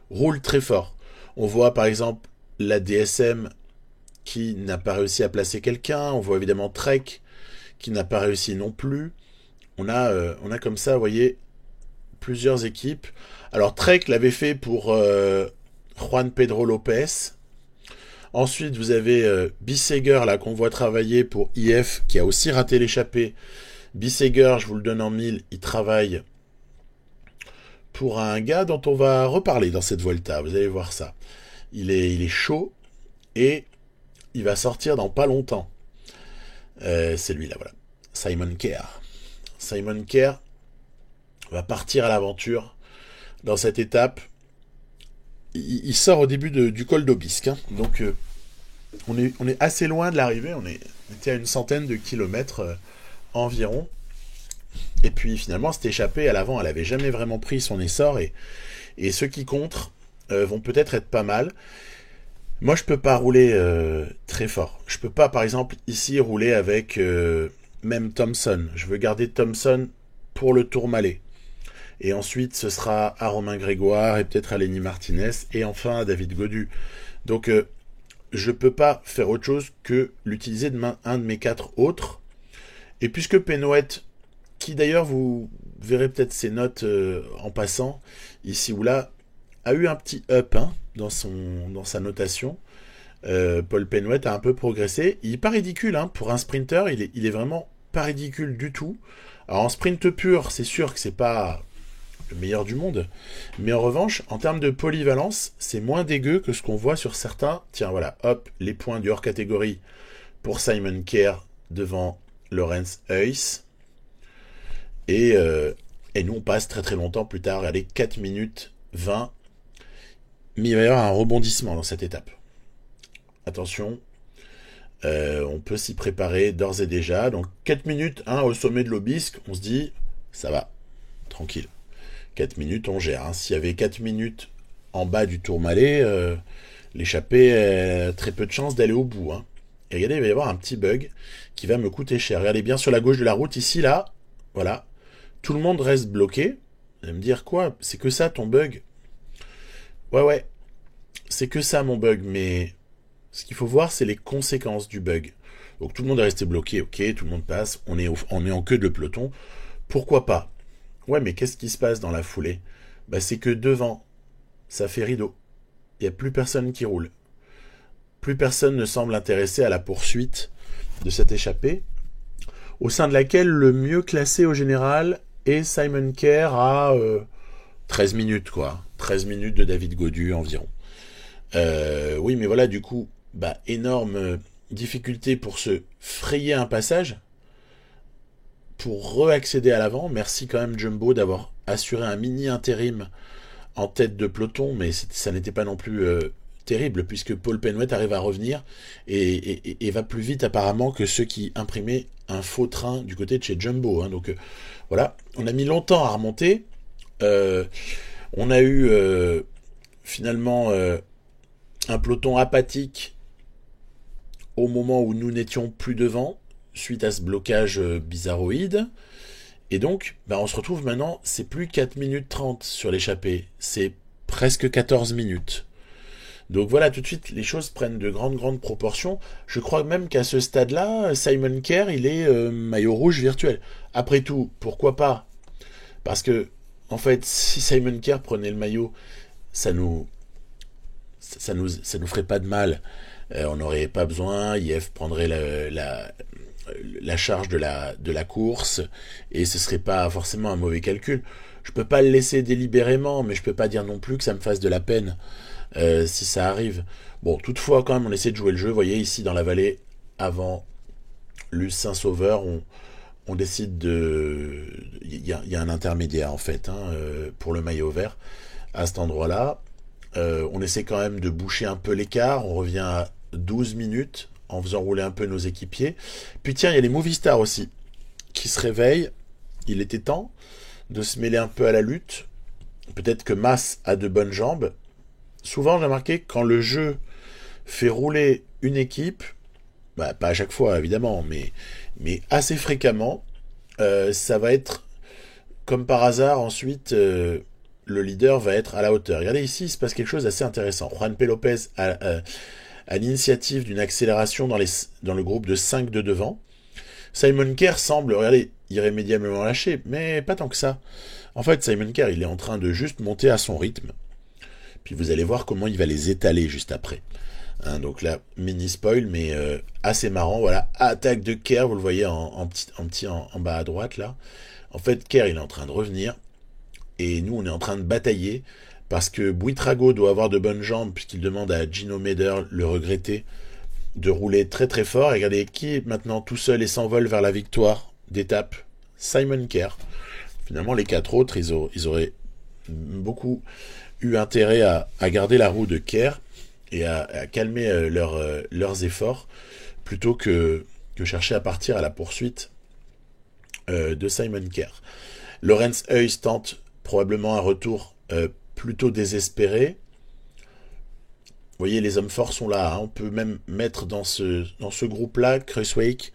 roulent très fort. On voit par exemple la DSM qui n'a pas réussi à placer quelqu'un. On voit évidemment Trek qui n'a pas réussi non plus. On a comme ça, vous voyez, plusieurs équipes. Alors Trek l'avait fait pour Juan Pedro Lopez. Ensuite, vous avez Bissegger, là, qu'on voit travailler pour IF, qui a aussi raté l'échappée. Bissegger, je vous le donne en mille, il travaille pour un gars dont on va reparler dans cette Vuelta. Vous allez voir ça. Il est chaud et il va sortir dans pas longtemps. C'est lui, là, voilà. Simon Kerr. Simon Kerr va partir à l'aventure dans cette étape. Il sort au début du col d'Aubisque. Hein. Donc, on est assez loin de l'arrivée. On était à une centaine de kilomètres environ. Et puis, finalement, cette échappée à l'avant, elle n'avait jamais vraiment pris son essor. Et ceux qui contre vont peut-être être pas mal. Moi, je peux pas rouler très fort. Je peux pas, par exemple, ici, rouler avec même Thompson. Je veux garder Thompson pour le Tourmalet. Et ensuite, ce sera à Romain Grégoire et peut-être à Lenny Martinez et enfin à David Gaudu. Donc, je peux pas faire autre chose que l'utiliser de un de mes 4 autres. Et puisque Penouet, qui d'ailleurs, vous verrez peut-être ses notes en passant, ici ou là, a eu un petit up dans sa notation. Paul Penouet a un peu progressé. Il est pas ridicule pour un sprinter, il est vraiment pas ridicule du tout. Alors en sprint pur, c'est sûr que c'est pas le meilleur du monde. Mais en revanche, en termes de polyvalence, c'est moins dégueu que ce qu'on voit sur certains. Tiens, voilà, hop, les points du hors-catégorie pour Simon Kerr devant Lorenz Heuss. Et nous, on passe très très longtemps plus tard. Regardez, 4 minutes 20. Mais il va y avoir un rebondissement dans cette étape. Attention, on peut s'y préparer d'ores et déjà. Donc 4 minutes au sommet de l'Aubisque, on se dit, ça va, tranquille. 4 minutes, on gère. S'il y avait 4 minutes en bas du Tourmalet, l'échappée, très peu de chances d'aller au bout. Et regardez, il va y avoir un petit bug qui va me coûter cher. Regardez bien sur la gauche de la route, ici, là, voilà. Tout le monde reste bloqué. Vous allez me dire, quoi? C'est que ça, ton bug? Ouais, c'est que ça, mon bug. Mais ce qu'il faut voir, c'est les conséquences du bug. Donc tout le monde est resté bloqué, ok, tout le monde passe, on est en queue de peloton. Pourquoi pas? Ouais, mais qu'est-ce qui se passe dans la foulée? C'est que devant, ça fait rideau. Il n'y a plus personne qui roule. Plus personne ne semble intéressé à la poursuite de cette échappée, au sein de laquelle le mieux classé au général est Simon Kerr à 13 minutes, quoi. 13 minutes de David Gaudu environ. Oui, mais voilà, du coup, énorme difficulté pour se frayer un passage. Pour re-accéder à l'avant, merci quand même Jumbo d'avoir assuré un mini intérim en tête de peloton, mais ça n'était pas non plus terrible, puisque Paul Penouet arrive à revenir et va plus vite apparemment que ceux qui imprimaient un faux train du côté de chez Jumbo. Donc voilà, on a mis longtemps à remonter. On a eu finalement un peloton apathique au moment où nous n'étions plus devant, suite à ce blocage bizarroïde. Et donc, on se retrouve maintenant, c'est plus 4 minutes 30 sur l'échappée, c'est presque 14 minutes. Donc voilà, tout de suite, les choses prennent de grandes proportions. Je crois même qu'à ce stade-là, Simon Kerr, il est maillot rouge virtuel. Après tout, pourquoi pas? Parce que, en fait, si Simon Kerr prenait le maillot, ça nous ferait pas de mal. On n'aurait pas besoin, IF prendrait la charge de la course, et ce serait pas forcément un mauvais calcul. Je peux pas le laisser délibérément, mais je peux pas dire non plus que ça me fasse de la peine si ça arrive. Bon, toutefois, quand même, on essaie de jouer le jeu. Vous voyez, ici, dans la vallée, avant Luce Saint-Sauveur, on décide de... Il y a un intermédiaire, en fait, pour le maillot vert, à cet endroit-là. On essaie quand même de boucher un peu l'écart. On revient à 12 minutes en faisant rouler un peu nos équipiers. Puis tiens, il y a les Movistar aussi. qui se réveille. Il était temps de se mêler un peu à la lutte. Peut-être que Mas a de bonnes jambes. Souvent, j'ai remarqué quand le jeu fait rouler une équipe, bah, pas à chaque fois évidemment, mais assez fréquemment, ça va être comme par hasard ensuite. Le leader va être à la hauteur. Regardez ici, il se passe quelque chose d'assez intéressant. Juan P. Lopez a l'initiative d'une accélération dans le groupe de 5 de devant. Simon Kerr semble, regardez, irrémédiablement lâché, mais pas tant que ça. En fait, Simon Kerr, il est en train de juste monter à son rythme. Puis vous allez voir comment il va les étaler juste après. Hein, donc là, mini spoil, mais assez marrant. Voilà, attaque de Kerr, vous le voyez en petit en bas à droite là. En fait, Kerr, il est en train de revenir. Et nous, on est en train de batailler parce que Buitrago doit avoir de bonnes jambes puisqu'il demande à Gino Meder, le regretté, de rouler très très fort. Et regardez qui est maintenant tout seul et s'envole vers la victoire d'étape. Simon Kerr. Finalement, les 4 autres, ils auraient beaucoup eu intérêt à garder la roue de Kerr et à calmer leurs efforts plutôt que chercher à partir à la poursuite de Simon Kerr. Lorenz Heuys tente probablement un retour plutôt désespéré. Vous voyez, les hommes forts sont là. Hein. On peut même mettre dans ce groupe-là Kruijswijk,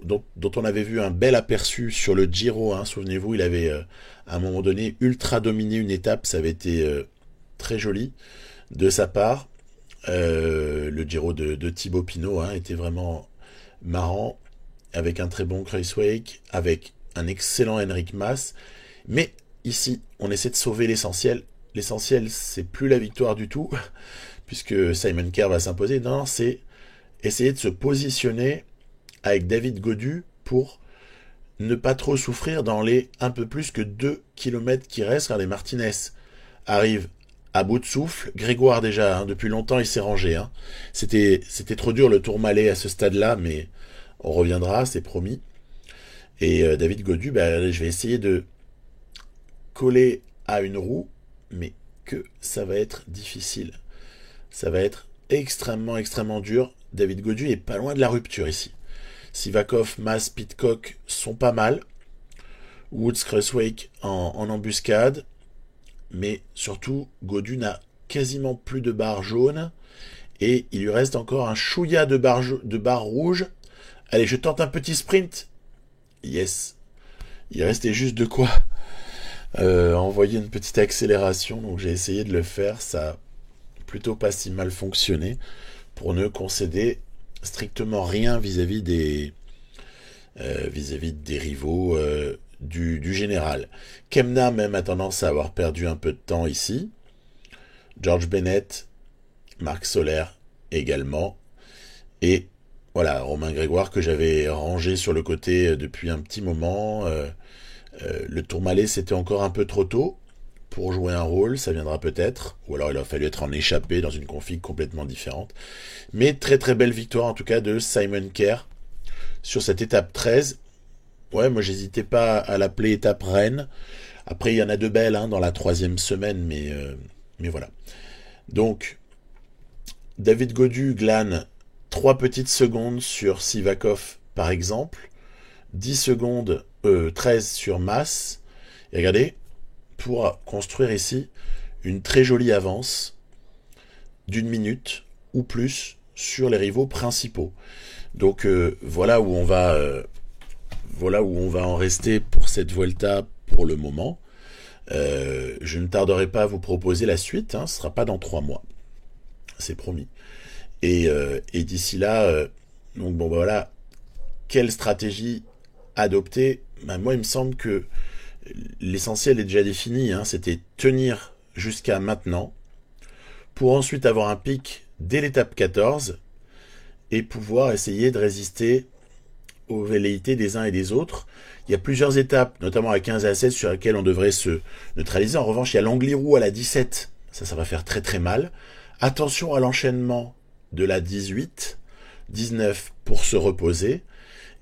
dont on avait vu un bel aperçu sur le Giro. Hein. Souvenez-vous, il avait à un moment donné ultra dominé une étape. Ça avait été très joli de sa part. Le Giro de Thibaut Pinot était vraiment marrant, avec un très bon Kruijswijk, avec un excellent Enric Mas. Mais ici, on essaie de sauver l'essentiel. L'essentiel, c'est plus la victoire du tout, puisque Simon Kerr va s'imposer. Non, c'est essayer de se positionner avec David Gaudu pour ne pas trop souffrir dans les un peu plus que 2 km qui restent. Regardez, Martinez arrive à bout de souffle. Grégoire déjà, depuis longtemps, il s'est rangé. C'était trop dur le Tourmalet à ce stade-là, mais on reviendra, c'est promis. Et David Gaudu, je vais essayer de coller à une roue, mais que ça va être difficile. Ça va être extrêmement, extrêmement dur. David Gaudu est pas loin de la rupture ici. Sivakov, Mas, Pidcock sont pas mal. Woods, Kruijswijk en embuscade. Mais surtout, Gaudu n'a quasiment plus de barres jaunes. Et il lui reste encore un chouïa de barres rouges. Allez, je tente un petit sprint. Yes. Il restait juste de quoi envoyer une petite accélération. Donc j'ai essayé de le faire. Ça a plutôt pas si mal fonctionné. Pour ne concéder strictement rien vis-à-vis des rivaux du général. Kemna même a tendance à avoir perdu un peu de temps ici. George Bennett, Marc Soler également. Et voilà, Romain Grégoire que j'avais rangé sur le côté depuis un petit moment. Le Tourmalet, c'était encore un peu trop tôt pour jouer un rôle, ça viendra peut-être. Ou alors il a fallu être en échappé dans une config complètement différente. Mais très très belle victoire en tout cas de Simon Kerr sur cette étape 13. Ouais, moi j'hésitais pas à l'appeler étape reine. Après il y en a de belles dans la 3e semaine, mais voilà. Donc David Gaudu glane 3 petites secondes sur Sivakov par exemple, 10 secondes, 13 sur Mas. Et regardez, pour construire ici une très jolie avance d'1 minute ou plus sur les rivaux principaux. Donc voilà où on va en rester pour cette Vuelta pour le moment. Je ne tarderai pas à vous proposer la suite, ce ne sera pas dans 3 mois, c'est promis. Et d'ici là, donc bon voilà, quelle stratégie adopter? Moi il me semble que l'essentiel est déjà défini, c'était tenir jusqu'à maintenant, pour ensuite avoir un pic dès l'étape 14, et pouvoir essayer de résister aux velléités des uns et des autres. Il y a plusieurs étapes, notamment à 15 et à 16, sur lesquelles on devrait se neutraliser. En revanche, il y a l'Angliru à la 17, ça va faire très très mal. Attention à l'enchaînement de la 18, 19 pour se reposer,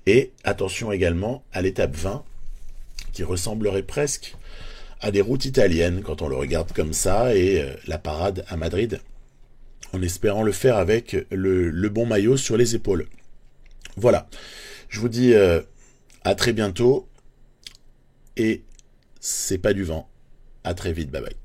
et attention également à l'étape 20, qui ressemblerait presque à des routes italiennes quand on le regarde comme ça, et la parade à Madrid, en espérant le faire avec le bon maillot sur les épaules. Voilà, je vous dis À très bientôt. Et c'est pas du vent. À très vite. Bye bye.